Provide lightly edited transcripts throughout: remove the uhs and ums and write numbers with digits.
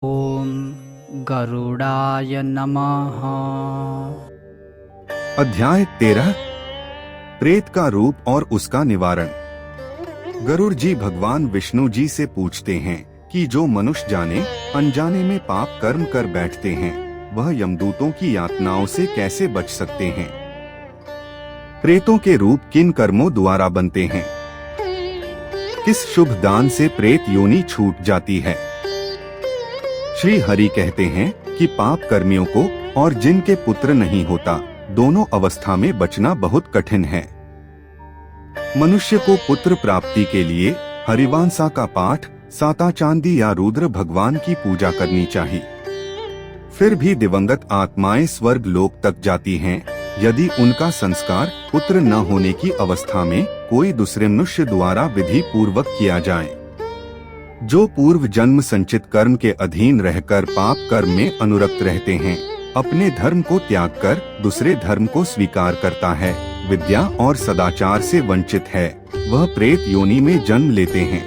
ओम गरुड़ाय नमः। अध्याय 13 प्रेत का रूप और उसका निवारण। गरुड़ जी भगवान विष्णु जी से पूछते हैं कि जो मनुष्य जाने अनजाने में पाप कर्म कर बैठते हैं वह यमदूतों की यातनाओं से कैसे बच सकते हैं। प्रेतों के रूप किन कर्मों द्वारा बनते हैं। किस शुभ दान से प्रेत योनि छूट जाती है। श्री हरि कहते हैं कि पाप कर्मियों को और जिनके पुत्र नहीं होता दोनों अवस्था में बचना बहुत कठिन है। मनुष्य को पुत्र प्राप्ति के लिए हरिवांसा का पाठ, साता चांदी या रुद्र भगवान की पूजा करनी चाहिए। फिर भी दिवंगत आत्माएं स्वर्ग लोक तक जाती हैं यदि उनका संस्कार पुत्र न होने की अवस्था में कोई दूसरे मनुष्य द्वारा विधि पूर्वक किया जाए। जो पूर्व जन्म संचित कर्म के अधीन रहकर पाप कर्म में अनुरक्त रहते हैं, अपने धर्म को त्याग कर दूसरे धर्म को स्वीकार करता है, विद्या और सदाचार से वंचित है, वह प्रेत योनि में जन्म लेते हैं।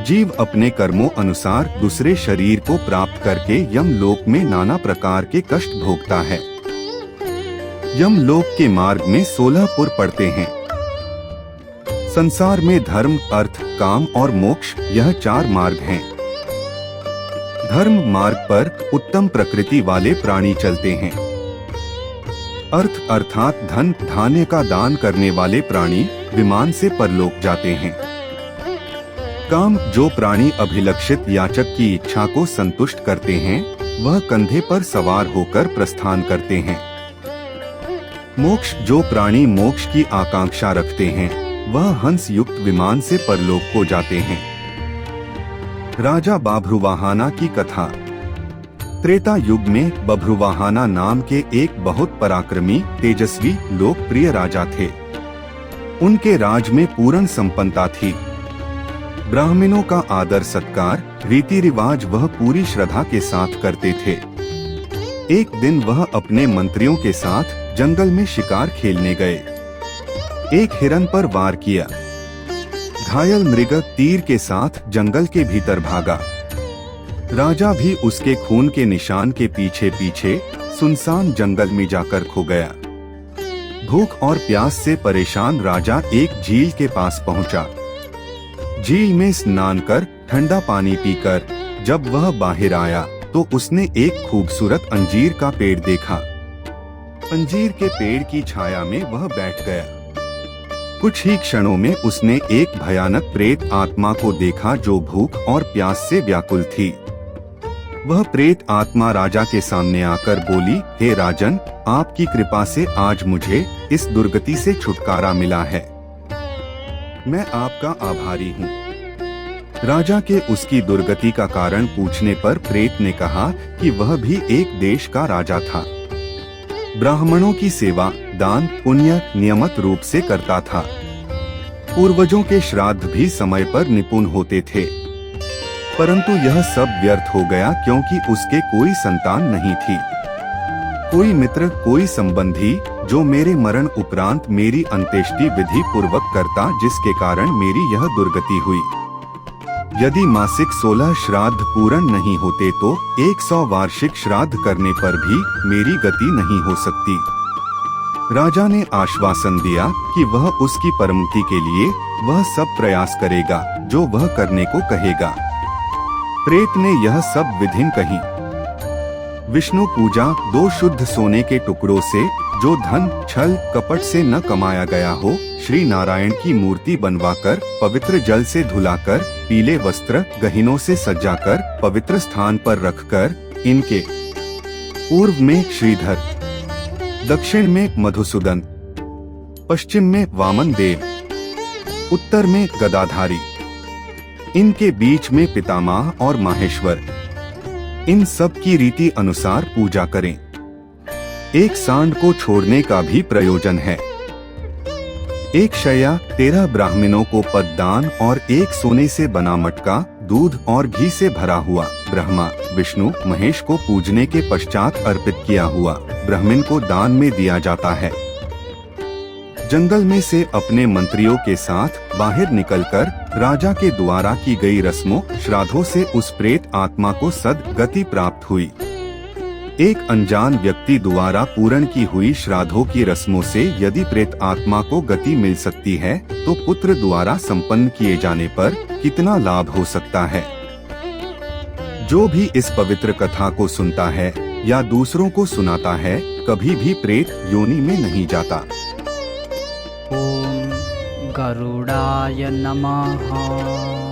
जीव अपने कर्मों अनुसार दूसरे शरीर को प्राप्त करके यम लोक में नाना प्रकार के कष्ट भोगता है। यम लोक के मार्ग में 16 पुर पड़ते हैं। संसार में धर्म, अर्थ, काम और मोक्ष यह 4 मार्ग हैं। धर्म मार्ग पर उत्तम प्रकृति वाले प्राणी चलते हैं। अर्थ अर्थात धन धान्य का दान करने वाले प्राणी विमान से परलोक जाते हैं। काम, जो प्राणी अभिलक्षित याचक की इच्छा को संतुष्ट करते हैं वह कंधे पर सवार होकर प्रस्थान करते हैं। मोक्ष, जो प्राणी मोक्ष की आकांक्षा रखते हैं वह हंस युक्त विमान से परलोक को जाते हैं। राजा बभ्रुवाहना की कथा। त्रेता युग में बभ्रुवाहना नाम के एक बहुत पराक्रमी, तेजस्वी, लोकप्रिय राजा थे। उनके राज में पूर्ण संपन्नता थी। ब्राह्मणों का आदर सत्कार, रीति रिवाज वह पूरी श्रद्धा के साथ करते थे। एक दिन वह अपने मंत्रियों के साथ जंगल में शिकार खेलने गए। एक हिरन पर वार किया। घायल मृग तीर के साथ जंगल के भीतर भागा। राजा भी उसके खून के निशान के पीछे पीछे सुनसान जंगल में जाकर खो गया। भूख और प्यास से परेशान राजा एक झील के पास पहुंचा। झील में स्नान कर ठंडा पानी पीकर जब वह बाहर आया तो उसने एक खूबसूरत अंजीर का पेड़ देखा। अंजीर के पेड़ की छाया में वह बैठ गया। कुछ ही क्षणों में उसने एक भयानक प्रेत आत्मा को देखा जो भूख और प्यास से व्याकुल थी। वह प्रेत आत्मा राजा के सामने आकर बोली, हे राजन, आपकी कृपा से आज मुझे इस दुर्गति से छुटकारा मिला है। मैं आपका आभारी हूँ। राजा के उसकी दुर्गति का कारण पूछने पर प्रेत ने कहा कि वह भी एक देश का राजा था। ब्राह्मणों की सेवा, दान, पुण्य नियमित रूप से करता था। पूर्वजों के श्राद्ध भी समय पर निपुण होते थे। परंतु यह सब व्यर्थ हो गया क्योंकि उसके कोई संतान नहीं थी। कोई मित्र, कोई संबंधी जो मेरे मरण उपरांत मेरी अंत्येष्टि विधि पूर्वक करता, जिसके कारण मेरी यह दुर्गति हुई। यदि मासिक 16 श्राद्ध पूर्ण नहीं होते तो 100 वार्षिक श्राद्ध करने पर भी मेरी गति नहीं हो सकती। राजा ने आश्वासन दिया कि वह उसकी परमति के लिए वह सब प्रयास करेगा जो वह करने को कहेगा। प्रेत ने यह सब विधिन कही। विष्णु पूजा, 2 शुद्ध सोने के टुकड़ों से जो धन छल कपट से न कमाया गया हो, श्री नारायण की मूर्ति बनवाकर पवित्र जल से धुलाकर पीले वस्त्र गहनों से सजाकर पवित्र स्थान पर रखकर इनके पूर्व में श्रीधर, दक्षिण में मधुसूदन, पश्चिम में वामन देव, उत्तर में गदाधारी, इनके बीच में पितामह और माहेश्वर, इन सब की रीति अनुसार पूजा करें। एक सांड को छोड़ने का भी प्रयोजन है। एक शैया, 13 ब्राह्मणों को पददान और एक सोने से बना मटका, दूध और घी से भरा हुआ ब्रह्मा, विष्णु, महेश को पूजने के पश्चात अर्पित किया हुआ ब्राह्मण को दान में दिया जाता है। जंगल में से अपने मंत्रियों के साथ बाहर निकलकर राजा के द्वारा की गई रस्मों श्राद्धों से उस प्रेत आत्मा को सद्गति प्राप्त हुई। एक अनजान व्यक्ति द्वारा पूर्ण की हुई श्राद्धों की रस्मों से यदि प्रेत आत्मा को गति मिल सकती है, तो पुत्र द्वारा संपन्न किए जाने पर कितना लाभ हो सकता है। जो भी इस पवित्र कथा को सुनता है या दूसरों को सुनाता है, कभी भी प्रेत योनि में नहीं जाता। ओम गरुड़ाय नमः।